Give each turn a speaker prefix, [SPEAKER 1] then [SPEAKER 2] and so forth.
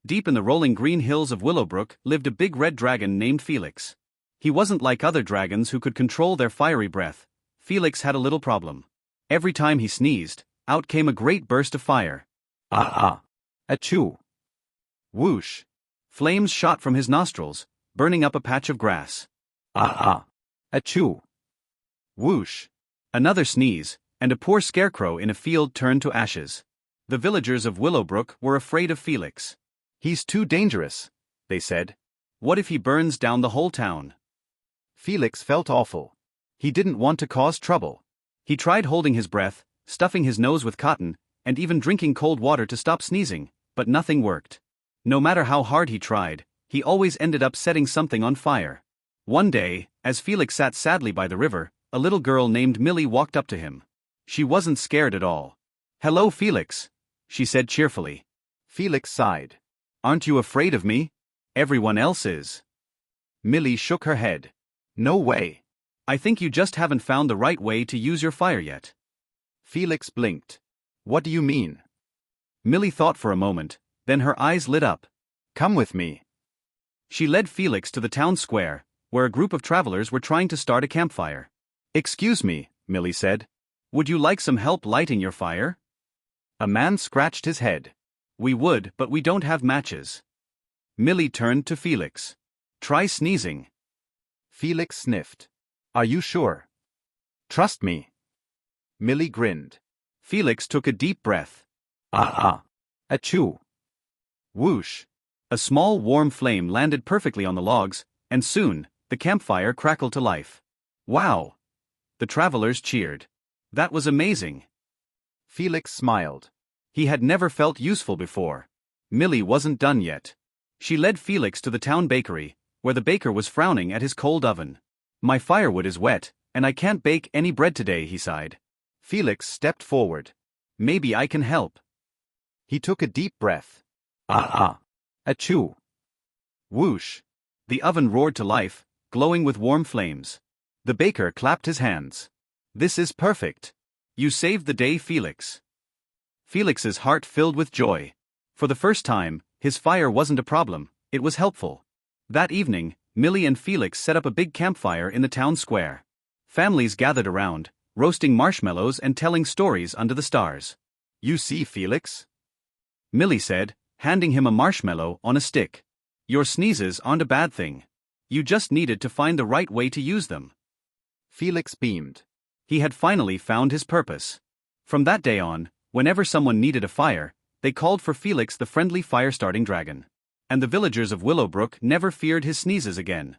[SPEAKER 1] Deep in the rolling green hills of Willowbrook lived a big red dragon named Felix. He wasn't like other dragons who could control their fiery breath. Felix had a little problem. Every time he sneezed, out came a great burst of fire.
[SPEAKER 2] Ah! Achoo!
[SPEAKER 1] Whoosh! Flames shot from his nostrils, burning up a patch of grass.
[SPEAKER 2] Ah! Achoo!
[SPEAKER 1] Whoosh! Another sneeze, and a poor scarecrow in a field turned to ashes. The villagers of Willowbrook were afraid of Felix.
[SPEAKER 2] He's too dangerous, they said.
[SPEAKER 1] What if he burns down the whole town?
[SPEAKER 2] Felix felt awful. He didn't want to cause trouble.
[SPEAKER 1] He tried holding his breath, stuffing his nose with cotton, and even drinking cold water to stop sneezing, but nothing worked. No matter how hard he tried, he always ended up setting something on fire. One day, as Felix sat sadly by the river, a little girl named Millie walked up to him. She wasn't scared at all. "Hello, Felix," she said cheerfully.
[SPEAKER 2] Felix sighed.
[SPEAKER 1] "Aren't you afraid of me? Everyone else is."
[SPEAKER 2] Millie shook her head. No way.
[SPEAKER 1] "I think you just haven't found the right way to use your fire yet."
[SPEAKER 2] Felix blinked. What do you mean?
[SPEAKER 1] Millie thought for a moment, then her eyes lit up.
[SPEAKER 2] Come with me.
[SPEAKER 1] She led Felix to the town square, where a group of travelers were trying to start a campfire.
[SPEAKER 2] Excuse me, Millie said.
[SPEAKER 1] Would you like some help lighting your fire?
[SPEAKER 2] A man scratched his head.
[SPEAKER 1] We would, but we don't have matches. Millie turned to Felix. Try sneezing.
[SPEAKER 2] Felix sniffed. Are you sure? Trust me. Millie grinned.
[SPEAKER 1] Felix took a deep breath.
[SPEAKER 2] Ah! Achoo!
[SPEAKER 1] Whoosh! A small warm flame landed perfectly on the logs, and soon, the campfire crackled to life. Wow! The travelers cheered. That was amazing.
[SPEAKER 2] Felix smiled.
[SPEAKER 1] He had never felt useful before. Millie wasn't done yet. She led Felix to the town bakery, where the baker was frowning at his cold oven. My firewood is wet, and I can't bake any bread today, he sighed.
[SPEAKER 2] Felix stepped forward.
[SPEAKER 1] Maybe I can help.
[SPEAKER 2] He took a deep breath. Ah! Achoo!
[SPEAKER 1] Whoosh! The oven roared to life, glowing with warm flames. The baker clapped his hands. This is perfect. You saved the day, Felix. Felix's heart filled with joy. For the first time, his fire wasn't a problem, it was helpful. That evening, Millie and Felix set up a big campfire in the town square. Families gathered around, roasting marshmallows and telling stories under the stars.
[SPEAKER 2] You see, Felix?
[SPEAKER 1] Millie said, handing him a marshmallow on a stick. Your sneezes aren't a bad thing. You just needed to find the right way to use them.
[SPEAKER 2] Felix beamed.
[SPEAKER 1] He had finally found his purpose. From that day on, whenever someone needed a fire, they called for Felix the friendly fire-starting dragon. And the villagers of Willowbrook never feared his sneezes again.